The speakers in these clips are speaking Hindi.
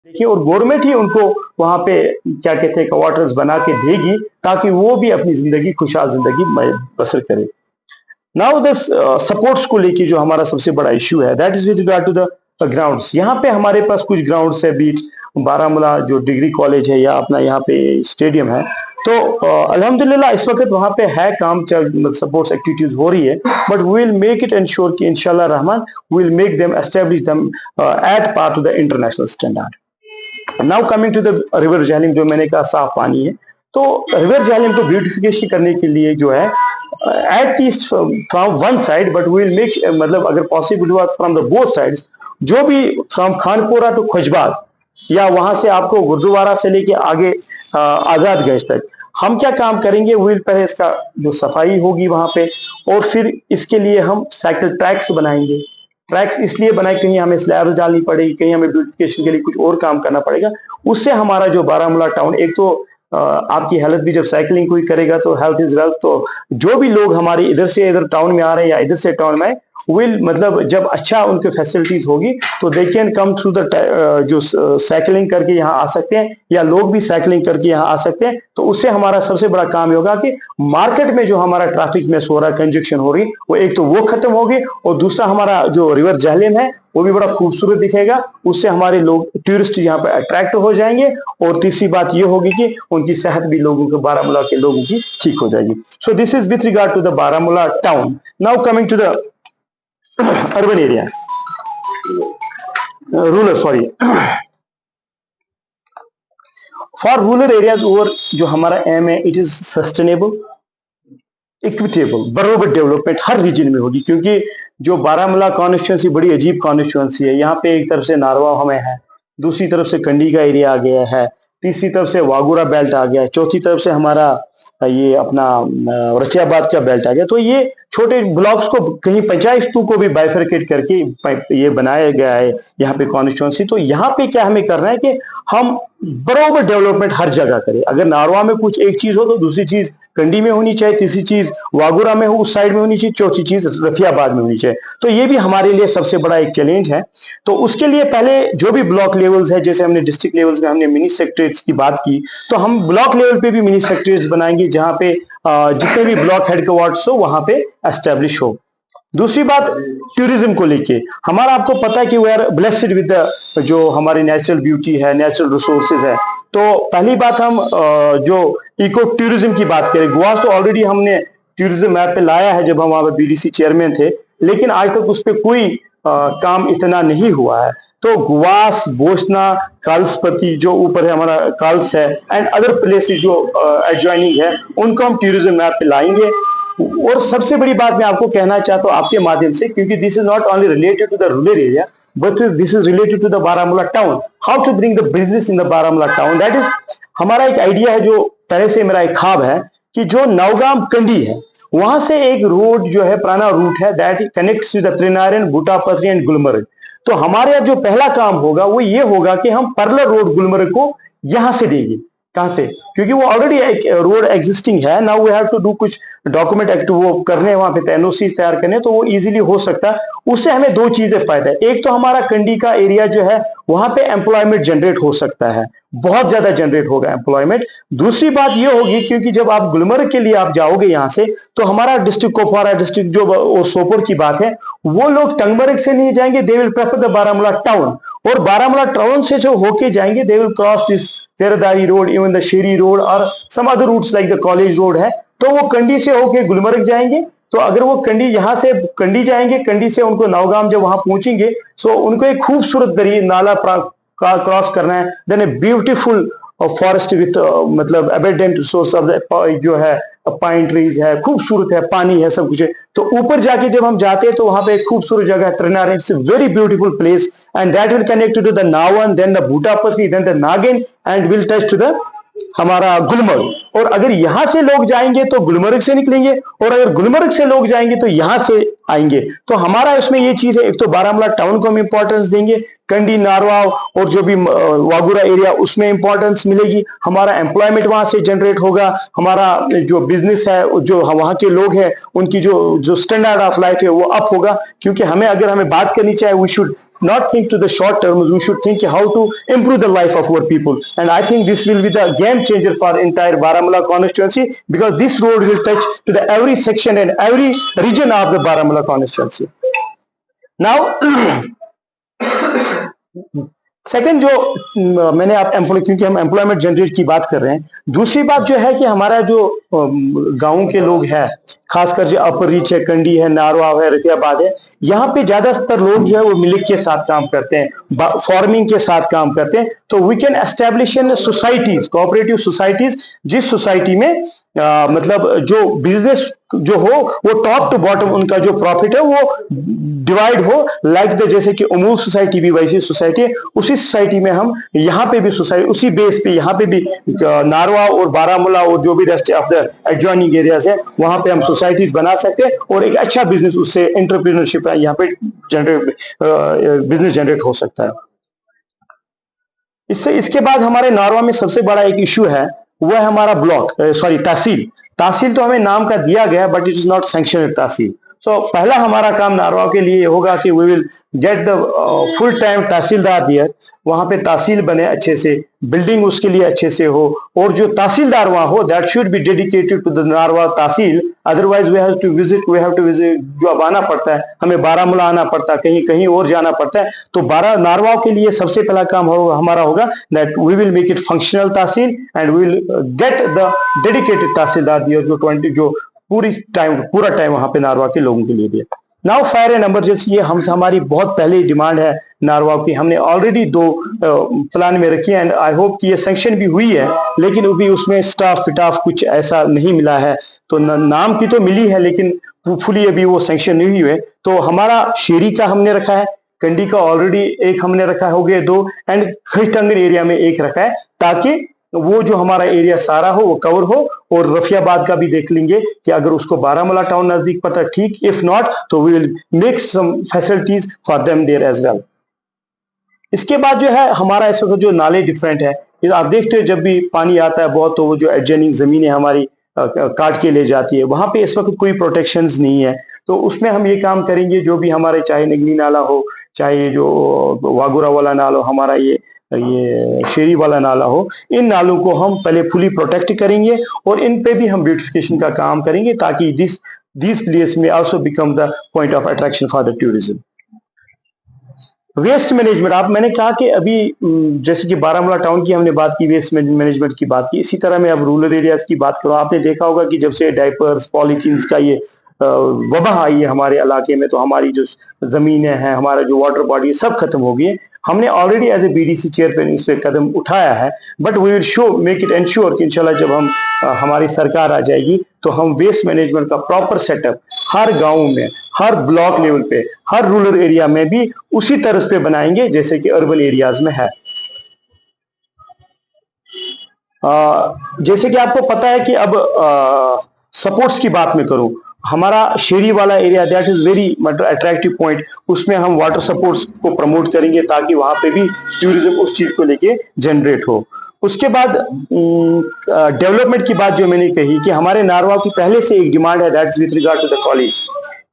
देखिए, और गवर्नमेंट ही उनको वहां पे क्या कहते हैं क्वार्टर्स बना के देगी ताकि वो भी अपनी जिंदगी खुशहाल जिंदगी बसर करे। नाउ द सपोर्ट्स को लेके जो हमारा सबसे बड़ा इश्यू है that is with regard to the grounds. यहाँ पे हमारे पास कुछ ग्राउंड्स है, बीट बारामूला जो डिग्री कॉलेज है या अपना यहाँ पे स्टेडियम है। तो अल्हम्दुलिल्लाह इस वक्त वहाँ पे है काम, सपोर्ट्स एक्टिविटीज हो रही है, but we will make it ensure कि इंशाल्लाह रहमान we will make them establish them at par to the international standard. Now coming to the river Jhelum, जो मैंने कहा साफ पानी है, तो रिवर झेलम को ब्यूटिफिकेशन करने के लिए जो है at least from one side, but we will make, मतलब अगर पॉसिबल हुआ फ्रॉम द बोथ साइड्स, जो भी फ्रॉम खानपुरा टू खुजबाग या वहां से आपको गुरुद्वारा से लेके आगे आजाद गंज तक हम क्या काम करेंगे, विल पहले इसका जो सफाई होगी वहां पे, और फिर इसके लिए हम साइकिल ट्रैक्स बनाएंगे। ट्रैक्स इसलिए बनाए कहीं हमें स्लैब्स डालनी पड़ेगी, कहीं हमें ब्यूटिफिकेशन के लिए कुछ और काम करना पड़ेगा। उससे हमारा जो बारामूला टाउन, एक तो आपकी हेल्थ भी, जब साइकिलिंग कोई करेगा तो हेल्थ इज वेल्थ, तो जो भी लोग हमारे इधर से इधर टाउन में आ रहे हैं या इधर से टाउन में विल, मतलब जब अच्छा उनके फैसिलिटीज होगी तो they can come through the, जो साइकिलिंग करके यहाँ आ सकते हैं या लोग भी साइकिलिंग करके यहाँ आ सकते हैं। तो उससे हमारा सबसे बड़ा काम होगा कि मार्केट में जो हमारा ट्रैफिक में हो रहा, कंजक्शन हो रही, वो एक तो वो खत्म होगी, और दूसरा हमारा जो रिवर झेलम है वो भी बड़ा खूबसूरत दिखेगा। उससे हमारे लोग टूरिस्ट यहाँ पे अट्रैक्ट हो जाएंगे, और तीसरी बात ये होगी कि उनकी सेहत भी लोगों के, बारामूला के लोगों की ठीक हो जाएगी। So this is with regard to the Baramulla town. Now coming to the urban area, rural, sorry, for rural areas over जो हमारा एम है, इट इज सस्टेनेबल, इक्विटेबल, बराबर डेवलपमेंट हर रीजन में होगी, क्योंकि जो बारामूला कॉन्स्टिट्यूंसी बड़ी अजीब कॉन्स्टिट्यूंसी है। यहाँ पे एक तरफ से नारवा हमें है, दूसरी तरफ से कंडी का एरिया आ गया है, तीसरी तरफ से वागुरा बेल्ट आ गया है, चौथी तरफ से हमारा ये अपना रशियाबाद का बेल्ट आ गया। तो ये छोटे ब्लॉक्स को कहीं पंचायत को भी बाइफरकेट करके ये बनाया गया है यहाँ पे कॉन्स्टिट्यूंसी। तो यहाँ पे क्या हमें करना है कि हम बराबर डेवलपमेंट हर जगह करें। अगर नारवा में कुछ एक चीज हो तो दूसरी चीज कंडी में होनी चाहिए, तीसरी चीज वागुरा में हो उस साइड में होनी चाहिए, चौथी चीज रफियाबाद में होनी चाहिए। तो ये भी हमारे लिए सबसे बड़ा एक चैलेंज है। तो उसके लिए पहले जो भी ब्लॉक लेवल्स है, जैसे हमने डिस्ट्रिक्ट लेवल्स में हमने मिनी सेक्रेटरीज की बात की, तो हम ब्लॉक लेवल पे भी मिनी सेक्रेटरीज बनाएंगे जहां पे जितने भी ब्लॉक हेडक्वार्टर्स हो वहां पे एस्टेब्लिश हो। दूसरी बात टूरिज्म को लेके, हमारा आपको पता है कि वी आर ब्लेस्ड विद जो हमारी नेचुरल ब्यूटी है, नेचुरल रिसोर्सेज है। तो पहली बात हम जो इको टूरिज्म की बात करें, गोवा तो ऑलरेडी हमने टूरिज्म मैप पे लाया है जब हम वहां पर बीडीसी चेयरमैन थे, लेकिन आज तक उस पर कोई काम इतना नहीं हुआ है। तो गुवास, बोसना, कालसपति जो ऊपर है हमारा काल्स है, एंड अदर प्लेसेस जो एडजॉइनिंग है, उनको हम टूरिज्म मैप पे लाएंगे। और सबसे बड़ी बात मैं आपको कहना चाहता हूँ आपके माध्यम से, क्योंकि this is not only related to the rural area but this is related to the Baramulla town, how to bring the business in the Baramulla town. That is हमारा एक आइडिया है, जो पहले से मेरा एक ख्वाब है कि जो नौगाम कंडी है वहां से एक रोड जो है, पुराना रूट है, that connects to the Trinarayan, Bootapathri and Gulmarg. तो हमारे यहाँ जो पहला काम होगा वो ये होगा कि हम परलर रोड गुलमर्ग को यहां से देंगे। कहां से? क्योंकि वो ऑलरेडी एक रोड एग्जिस्टिंग है। Now we have to do कुछ डॉक्यूमेंट एक्ट वो करने, वहां पे एनओसी तैयार करने, तो वो इजीली हो सकता है। उससे हमें दो चीजें फायदा है, एक तो हमारा कंडी का एरिया जो है वहां पे एम्प्लॉयमेंट जनरेट हो सकता है, बहुत ज्यादा जनरेट होगा एम्प्लॉयमेंट। दूसरी बात ये होगी क्योंकि जब आप गुलमर्ग के लिए आप जाओगे यहाँ से, तो हमारा डिस्ट्रिक्ट कुपवारा डिस्ट्रिक्ट जो सोपोर की बात है, वो लोग टंगमर्ग से नहीं जाएंगे, they will prefer the Baramulla town, और बारामूला टाउन से जो होके जाएंगे they will cross this Serdari road, even the Sheri road और some other routes like the college road है। तो वो कंडी से होके गुलमर्ग जाएंगे। तो अगर वो कंडी यहाँ से कंडी जाएंगे, कंडी से उनको नौगाम जब वहां पहुंचेंगे, सो उनको एक खूबसूरत दरिया नाला क्रॉस करना है, then a beautiful forest with मतलब एबेडेंट रिसोर्स ऑफ जो है पाइन ट्रीज है, खूबसूरत है, पानी है, सब कुछ है। तो ऊपर जाके जब हम जाते हैं तो वहां पे एक खूबसूरत जगह है Trinarayan, it's a very beautiful place and that will connect to the Nawan, then the Bootapathri, then the Nagin and will touch to the हमारा गुलमर्ग। और अगर यहां से लोग जाएंगे तो गुलमर्ग से निकलेंगे, और अगर गुलमर्ग से लोग जाएंगे तो यहां से आएंगे। तो हमारा इसमें ये चीज है, एक तो बारामूला टाउन को हम इंपॉर्टेंस देंगे, कंडी, नारवा और जो भी वागुरा एरिया उसमें इंपॉर्टेंस मिलेगी, हमारा एम्प्लॉयमेंट वहां से जनरेट होगा, हमारा जो बिजनेस है, जो वहां के लोग हैं उनकी जो स्टैंडर्ड ऑफ लाइफ है वो अप होगा। क्योंकि हमें अगर हमें बात करनी चाहिए, we should not think to the short term. We should think how to improve the life of our people. And I think this will be the game changer for entire Baramulla constituency, because this road will touch to the every section and every region of the Baramulla constituency. Now, second जो मैंने आप एम्प्लॉय, क्योंकि हम एम्प्लॉयमेंट जनरेट की बात कर रहे हैं, दूसरी बात जो है कि हमारा जो गांव के लोग हैं, खासकर जो अपर रीच है, कंडी है, नारवाव है, रतियाबाद है, यहाँ पे ज्यादातर लोग जो है वो मिल्क के साथ काम करते हैं, फार्मिंग के साथ काम करते हैं. तो we can establish in societies, cooperative societies, जिस सोसाइटी में मतलब जो बिजनेस जो हो वो टॉप टू बॉटम उनका जो प्रॉफिट है वो डिवाइड हो, लाइक द जैसे कि अमूल सोसाइटी भी वैसी सोसाइटी है. उसी सोसाइटी में हम यहाँ पे भी सोसाइटी, उसी बेस पे यहाँ पे भी नारवा और बारामूला और जो भी rest of the adjoining areas है वहां पे हम सोसाइटीज बना सकते हैं और एक अच्छा बिजनेस, उससे एंटरप्रेन्योरशिप यहाँ पे बिजनेस जनरेट हो सकता है. इसके बाद हमारे नारवा में सबसे बड़ा एक इश्यू है, वो है हमारा ब्लॉक, सॉरी तहसील. तहसील तो हमें नाम का दिया गया but it is not sanction tehsil. So पहला हमारा काम नारवा के लिए होगा कि we will get the full time tehsildar there, वहां पे तहसील बने अच्छे से, बिल्डिंग उसके लिए अच्छे से हो, और जो तहसीलदार वहां हो that should be dedicated to the Narwa tehsil. Otherwise we have to visit, जो अब आना पड़ता है, हमें बारामूला आना पड़ता है, कहीं कहीं और जाना पड़ता है. तो नारवा के लिए सबसे पहला काम होगा हमारा होगा that we will make it functional tehsil and we will get the dedicated tehsildar there जो पूरा टाइम वहां पे नारवा के लोगों के लिए दिया. नाउ फायर एंड इमरजेंसी, ये हमारी बहुत पहले डिमांड है नारवा की, हमने ऑलरेडी 2 प्लान में रखी है एंड आई होप कि ये सैंक्शन भी हुई है, लेकिन अभी उसमें स्टाफ फिटाफ कुछ ऐसा नहीं मिला है. तो नाम की तो मिली है लेकिन फुली अभी वो सैंक्शन नहीं हुए. तो हमारा शेरी का हमने रखा है, कंडी का ऑलरेडी एक हमने रखा हो गया 2, एंड खैटंगन एरिया में एक रखा है, ताकि वो जो हमारा एरिया सारा हो वो कवर हो. और रफियाबाद का भी देख लेंगे कि अगर उसको बारामूला टाउन नजदीक पता ठीक, इफ नॉट तो we will make some facilities for them there as well. इसके बाद जो है हमारा इस वक्त जो नाले डिफरेंट है, आप देखते हो जब भी पानी आता है बहुत तो वो जो एडजॉइनिंग जमीनें हमारी काट के ले जाती है, वहां पे इस वक्त कोई प्रोटेक्शंस नहीं है. तो उसमें हम ये काम करेंगे, जो भी हमारे चाहे नगनी नाला हो, चाहे जो वागुरा वाला नाला हो, हमारा ये शेरी वाला नाला हो, इन नालों को हम पहले फुली प्रोटेक्ट करेंगे और इन पे भी हम ब्यूटिफिकेशन का काम करेंगे, ताकि दिस प्लेस में also become the point of attraction for the tourism. Waste management, आप मैंने कहा कि अभी जैसे कि बारामूला टाउन की हमने बात की, वेस्ट मैनेजमेंट की बात की, इसी तरह मैं अब रूरल एरियाज की बात करूं. आपने देखा होगा कि जब से डायपर्स, पॉलीथीन्स का ये वबा आई है हमारे इलाके में, तो हमारी जो जमीनें हैं, हमारा जो वाटर बॉडी सब खत्म हो गई है. हमने already as a BDC chairman इस पे कदम उठाया है, but we will make it ensure कि इंशाल्लाह जब हम हमारी सरकार आ जाएगी तो हम वेस्ट मैनेजमेंट का प्रॉपर सेटअप हर गांव में, हर ब्लॉक लेवल पे, हर रूरल एरिया में भी उसी तरह पे बनाएंगे जैसे कि अर्बन एरियाज में है. जैसे कि आपको पता है कि अब सपोर्ट्स की बात में करूं, हमारा शेरी वाला एरिया दैट इज वेरी मतलब अट्रैक्टिव पॉइंट, उसमें हम वाटर सपोर्ट्स को प्रमोट करेंगे ताकि वहां पे भी टूरिज्म उस चीज को लेके जनरेट हो. उसके बाद डेवलपमेंट की बात जो मैंने कही कि हमारे नारवा की पहले से एक डिमांड है that is with regard to the college,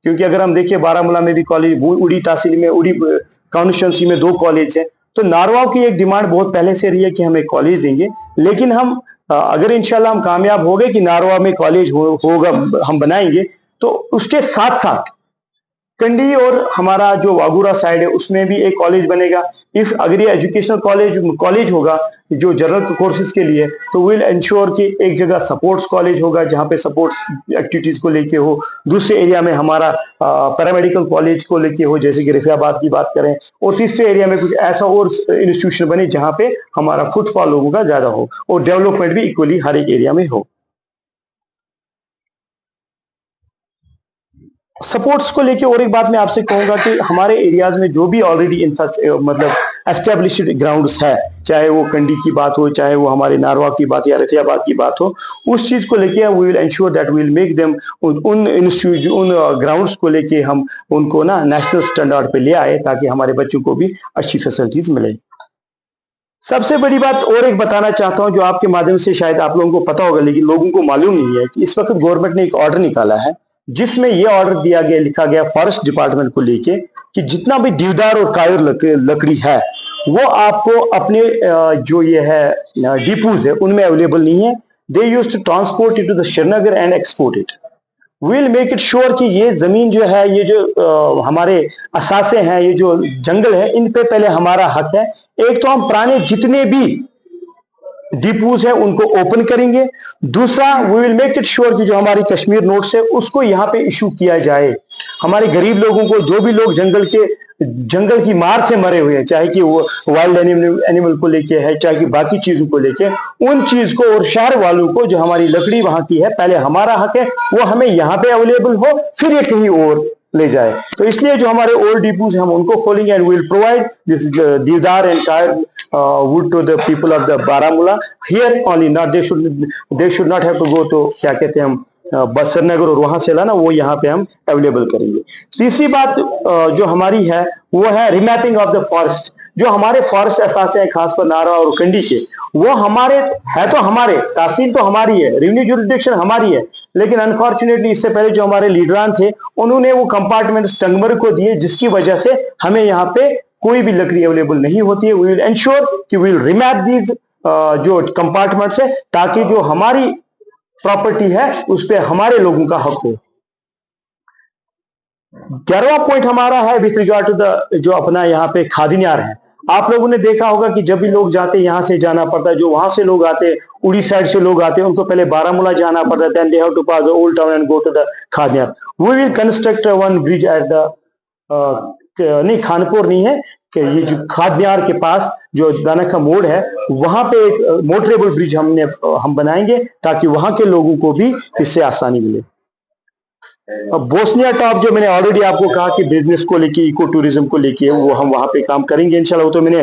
क्योंकि अगर हम देखिए बारामूला में भी कॉलेज, उड़ी तहसील में, उड़ी कॉन्स्टिट्यूंसी में 2 कॉलेज है. तो नारवा की एक डिमांड बहुत पहले से रही है कि हम एक कॉलेज देंगे, लेकिन हम अगर इंशाल्लाह हम कामयाब हो गए कि नारवा में कॉलेज होगा, हम बनाएंगे, तो उसके साथ साथ कंडी और हमारा जो वागुरा साइड है उसमें भी एक कॉलेज बनेगा. इफ अगर ये एजुकेशनल कॉलेज होगा जो जनरल कोर्सेज के लिए, तो विल इंश्योर कि एक जगह सपोर्ट्स कॉलेज होगा जहाँ पे सपोर्ट्स एक्टिविटीज को लेके हो, दूसरे एरिया में हमारा पैरामेडिकल कॉलेज को लेके हो जैसे कि रफियाबाद की बात करें, और तीसरे एरिया में कुछ ऐसा और इंस्टीट्यूशन बने जहाँ पे हमारा फुटफॉल लोगों का ज्यादा हो और डेवलपमेंट भी इक्वली हर एक एरिया में हो. सपोर्ट्स को लेके और एक बात मैं आपसे कहूंगा कि हमारे एरियाज में जो भी ऑलरेडी मतलब एस्टेब्लिश्ड ग्राउंड्स है, चाहे वो कंडी की बात हो, चाहे वो हमारे नारवा की बात या रतियाबाद की बात हो, उस चीज को लेके we will ensure that we will make them उन इंस्टीट्यूट, उन ग्राउंड्स को लेके हम उनको ना नेशनल स्टैंडर्ड पे ले आए ताकि हमारे बच्चों को भी अच्छी फैसिलिटीज मिले. सबसे बड़ी बात और एक बताना चाहता हूं जो आपके माध्यम से शायद आप लोगों को पता होगा लेकिन लोगों को मालूम नहीं है कि इस वक्त गवर्नमेंट ने एक ऑर्डर निकाला है जिसमें यह ऑर्डर दिया गया, लिखा गया फॉरेस्ट डिपार्टमेंट को लेके कि जितना भी देवदार और कायर लकड़ी है वो आपको अपने जो ये है डिपोज है उनमें अवेलेबल नहीं है। They use to transport it to the Srinagar and export it. Will make it sure कि ये जमीन जो है, ये जो हमारे असासे हैं, ये जो जंगल है, इन पे पहले हमारा हक है। एक तो हम पुराने जितने भी डिपोज है उनको ओपन करेंगे। दूसरा, we will make it sure कि जो हमारी कश्मीर नोट्स है उसको यहाँ पे इशू किया जाए। हमारे गरीब लोगों को, जो भी लोग जंगल की मार से मरे हुए हैं, चाहे कि वो वाइल्ड एनिमल को लेके है, चाहे कि बाकी चीजों को लेके, उन चीज को और शहर वालों को जो हमारी लकड़ी वहां की है, पहले हमारा हक है वो हमें यहाँ पे अवेलेबल हो, फिर ये कहीं और ले जाए। तो इसलिए जो हमारे ओल्ड डिपोज हम उनको खोलेंगे एंड विल प्रोवाइड दिस देवदार एंड कायर wood to the people of the Baramulla here only, not they should not have to go to क्या कहते हैं हम बस श्रीनगर और वहां से लाना, वो यहाँ पे हम अवेलेबल करेंगे। तीसरी बात जो हमारी है वो है रिमैपिंग ऑफ द फॉरेस्ट। जो हमारे फॉरेस्ट असासे हैं खासकर नारा और कंडी के, वो हमारे है, तो हमारे तहसील तो हमारी है, रेवेन्यू जुरिडिक्शन हमारी है, लेकिन अनफॉर्चुनेटली इससे पहले जो हमारे लीडरान थे उन्होंने वो कंपार्टमेंट टंगमर को दिए, जिसकी वजह से हमें यहाँ पे कोई भी लकड़ी अवेलेबल नहीं होती है। वी विल एंश्योर कि वी विल रिमैप दीज जो कंपार्टमेंट्स है, ताकि जो हमारी प्रॉपर्टी है उस पर हमारे लोगों का हक हो। 11वां पॉइंट हमारा है विथ रिगार्ड टू द जो अपना यहाँ पे खादिन्यार है। आप लोगों ने देखा होगा कि जब भी लोग जाते हैं यहाँ से जाना पड़ता है, जो वहां से लोग आते हैं, उड़ी साइड से लोग आते हैं, उनको पहले बारामूला जाना पड़ता है, then they have to pass the old town and go to the Khadinyar. We will construct one bridge at the नहीं, खानपुर नहीं है, कि ये जो खादियार के पास जो दाना का मोड़ है वहां पे एक मोटरेबल ब्रिज हम बनाएंगे, ताकि वहां के लोगों को भी इससे आसानी मिले। अब बोस्निया टॉप जो मैंने ऑलरेडी आपको कहा कि बिजनेस को लेके, इको टूरिज्म को लेके, वो हम वहां पे काम करेंगे इंशाल्लाह। वो तो मैंने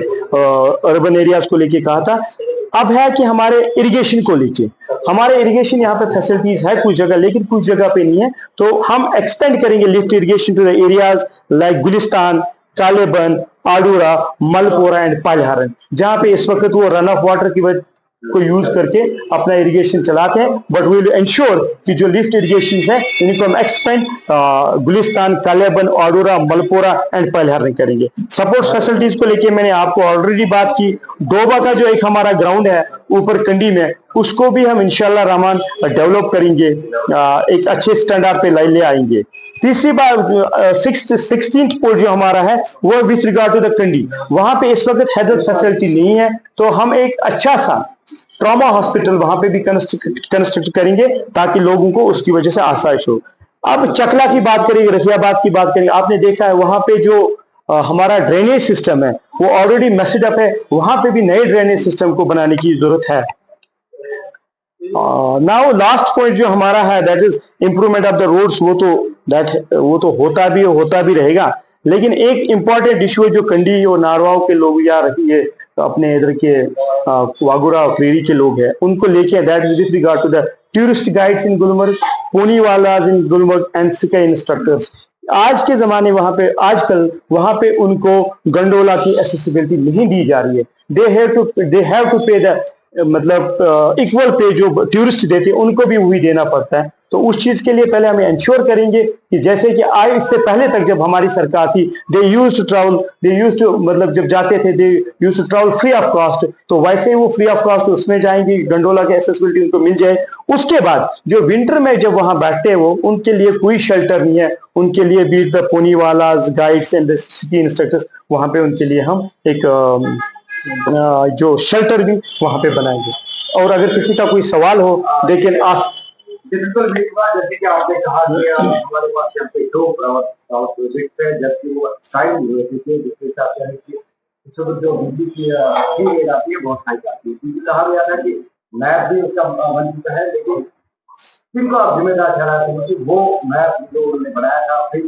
अर्बन एरियाज को लेके कहा था। अब है कि हमारे इरिगेशन को लेके, हमारे इरिगेशन यहाँ पे फैसिलिटीज है कुछ जगह, लेकिन कुछ जगह पे नहीं है, तो हम एक्सपेंड करेंगे lift irrigation to the areas like Gulistan, Kaleban, Adoora, Malpora and Palhallan, जहां पे इस वक्त वो रन ऑफ वाटर की वजह को यूज करके अपना इरिगेशन चलाते हैं। बट वी विल इंश्योर कि जो लिफ्ट इरिगेशन है इनको हम एक्सपेंड गुलिस्तान, कालेबन, आडूरा, मलपोरा एंड पालहारन करेंगे। सपोर्ट फैसिलिटीज को लेके मैंने आपको ऑलरेडी बात की। डोबा का जो एक हमारा ग्राउंड है ऊपर कंडी में, उसको भी हम इंशाल्लाह रहमान डेवलप करेंगे, एक अच्छे स्टैंडर्ड पे ले आएंगे। तीसरी बात, 16th पॉइंट जो हमारा है वो विथ रिगार्ड टू द कंडी, वहां पे इस वक्त हेल्थ फैसिलिटी नहीं है, तो हम एक अच्छा सा ट्रॉमा हॉस्पिटल वहां पे भी कंस्ट्रक्ट करेंगे, ताकि लोगों को उसकी वजह से आसाइश हो। अब चकला की बात करेंगे, रफियाबाद की बात करेंगे। आपने देखा है वहां पे जो हमारा ड्रेनेज सिस्टम है वो ऑलरेडी मेस्ड अप है, वहां पे भी नए ड्रेनेज सिस्टम को बनाने की जरूरत है। नाउ लास्ट पॉइंट जो हमारा है that is improvement of the roads. वो तो होता भी रहेगा, लेकिन एक इंपॉर्टेंट इशू है जो कंडी और नारवाओं के लोग या ये अपने इधर के वागुरा और क्रेरी के लोग हैं उनको लेके, that is with regard to the tourist guides in Gulmarg, pony वालाज in Gulmarg and ski instructors. आज के जमाने आजकल वहां पे उनको गंडोला की एक्सेसिबिलिटी नहीं दी जा रही है। दे हैव टू पे द मतलब इक्वल पे जो टूरिस्ट देते हैं उनको भी वही देना पड़ता है। तो उस चीज के लिए पहले हमें इंश्योर करेंगे कि जैसे कि आज इससे पहले तक जब हमारी सरकार थी, दे यूज्ड टू मतलब जब जाते थे they used to travel free of cost, तो वैसे ही वो फ्री ऑफ कॉस्ट उसमें जाएंगे, गंडोला की एक्सेसिबिलिटी उनको मिल जाए। उसके बाद जो विंटर में जब वहां बैठते हैं वो, उनके लिए कोई शेल्टर नहीं है, उनके लिए भी the pony wallahs, guides and ski instructors, वहां पे उनके लिए हम एक जो शेल्टर भी वहां पे बनाएंगे। और अगर किसी का कोई सवाल हो लेकिन जैसे कि आपने कहा कि हमारे पास यहाँ पे 2 प्रोजेक्ट्स है, जबकि वो साइन हुए थे, जिसके हिसाब से कि इस वक्त जो बिजली की रेट आती है बहुत हाई आती है, क्योंकि कहा गया था कि मैप भी उसका बन चुका है, लेकिन किनको आप जिम्मेदार ठहराते हैं कि वो मैप जो उन्होंने बनाया था फिर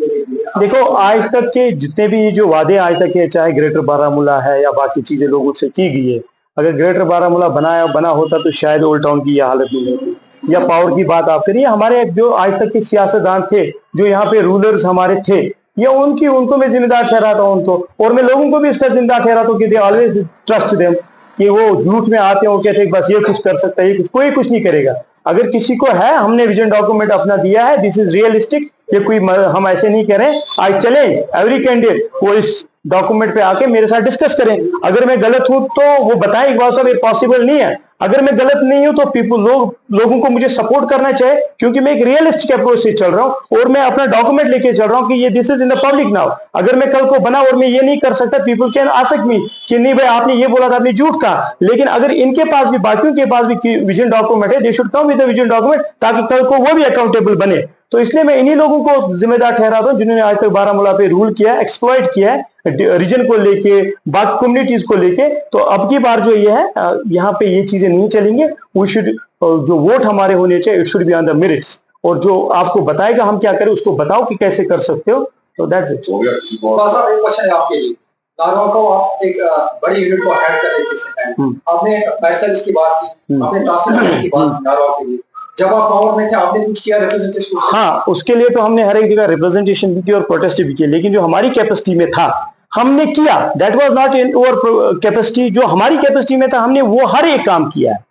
देखो, आज तक के जितने भी जो वादे आज तक के, चाहे ग्रेटर बारामूला है या बाकी चीजें लोगों से की गई है, अगर ग्रेटर बारामूला बना होता तो शायद ओल्ड टाउन की यह हालत नहीं होती। या पावर की बात आप करिए, हमारे जो आज तक के सियासतदान थे, जो यहाँ पे रूलर्स हमारे थे, या उनको मैं जिम्मेदार ठहराता हूँ उनको, और मैं लोगों को भी इसका जिम्मेदार ठहराता हूँ कि दे ऑलवेज ट्रस्ट देम, कि वो झूठ में आते हैं, वो कहते हैं बस ये कुछ कर सकता है, कोई कुछ नहीं करेगा। अगर किसी को है, हमने विजन डॉक्यूमेंट अपना दिया है, दिस इज रियलिस्टिक, ये कोई हम ऐसे नहीं करें। आई चैलेंज एवरी कैंडिडेट वो इस डॉक्यूमेंट पे आके मेरे साथ डिस्कस करें। अगर मैं गलत हूं तो वो बताएं कि साहब ये पॉसिबल नहीं है। अगर मैं गलत नहीं हूं तो लोगों को मुझे सपोर्ट करना चाहिए, क्योंकि मैं एक रियलिस्टिक अप्रोच से चल रहा हूं और मैं अपना डॉक्यूमेंट लेके चल रहा हूं कि ये this is in the public now. अगर मैं कल को बना और मैं ये नहीं कर सकता, पीपल कैन आस्क मी कि नहीं भाई आपने ये बोला था, आपने झूठ कहा। लेकिन अगर इनके पास भी, बाकियों के पास भी विजन डॉक्यूमेंट है, they should come with the vision document, ताकि कल को वो भी अकाउंटेबल बने। तो इसलिए मैं इन्हीं लोगों को जिम्मेदार ठहराता हूं जिन्होंने आज तक बारामूला पे रूल किया, एक्सप्लॉइट किया है रीजन को लेके, बाकी कम्युनिटीज को लेके। तो अब की बार जो ये है, यहाँ पे ये चीजें नहीं चलेंगे। वी शुड, जो वोट हमारे होने चाहिए, it should be on the merits, और जो आपको बताएगा हम क्या करें उसको बताओ कि कैसे कर सकते हो। तो दैट्स इट। एक क्वेश्चन है आपके लिए। नारवा को आप एक बड़ी यूनिट को हेड कर रहे थे इससे पहले, आपने फायर सर्विस की बात की, आपने तहसील की बात की नारवा के लिए। जब आप पावर में थे आपने कुछ किया रिप्रेजेंटेशन? हाँ, उसके लिए तो हमने हर एक जगह रिप्रेजेंटेशन भी की और प्रोटेस्ट भी किया, लेकिन जो हमारी कैपेसिटी में था हमने किया। That was not in over capacity. जो हमारी कैपेसिटी में था हमने वो हर एक काम किया है।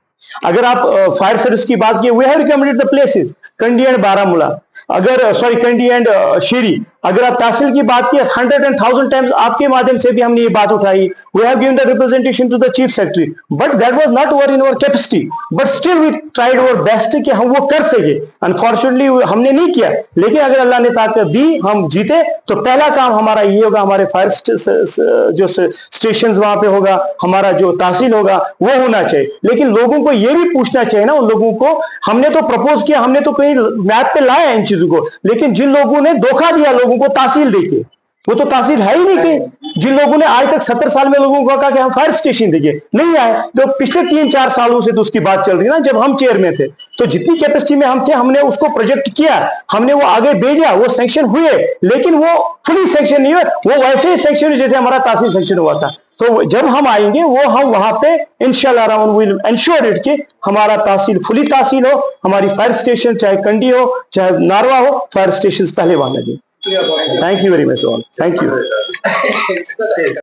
अगर आप फायर सर्विस की बात की, we have recommended the places Kandi and Baramulla, अगर सॉरी कंडी एंड शेरी। अगर आप तहसील की बात की, 100 and 1000 टाइम्स आपके माध्यम से भी हमने ये बात उठाई। We have given the representation to the chief secretary, but that was not over in our capacity, but still we tried our best कि हम वो कर सके। अनफॉर्चुनेटली हमने नहीं किया, लेकिन अगर अल्लाह ने ताकत दी, हम जीते, तो पहला काम हमारा ये होगा, हमारे फायर जो स्टेशन वहां पे होगा, हमारा जो तहसील होगा वो होना चाहिए। लेकिन लोगों को ये भी पूछना चाहिए ना, उन लोगों को, हमने तो प्रपोज किया, हमने तो कहीं मैप पे लाया इन चीजों को, लेकिन जिन लोगों ने धोखा दिया लोगों को तहसील देके, वो तो तहसील है ही नहीं। कि जिन लोगों ने आज तक 70 साल में लोगों को कहा कि हम फायर स्टेशन देंगे, नहीं आए, तो पिछले 3-4 सालों से तो उसकी बात चल रही है ना। जब हम चेयर में थे तो जितनी कैपेसिटी में हम थे, हमने उसको प्रोजेक्ट किया, हमने वो आगे भेजा, वो सैंक्शन हुए, लेकिन वो फुली सैंक्शन नहीं हुए, वो वैसे ही सैंक्शन हुए जैसे हमारा तहसील सैंक्शन हुआ था। तो जब हम आएंगे वो हम वहां पे इंशाल्लाह राउंड विल एंश्योर इट कि हमारा तहसील फुली तहसील हो, हमारी फायर स्टेशन चाहे कंडी हो चाहे नारवा हो, फायर स्टेशन पहले वहां लगे। Thank you very much all. Thank you.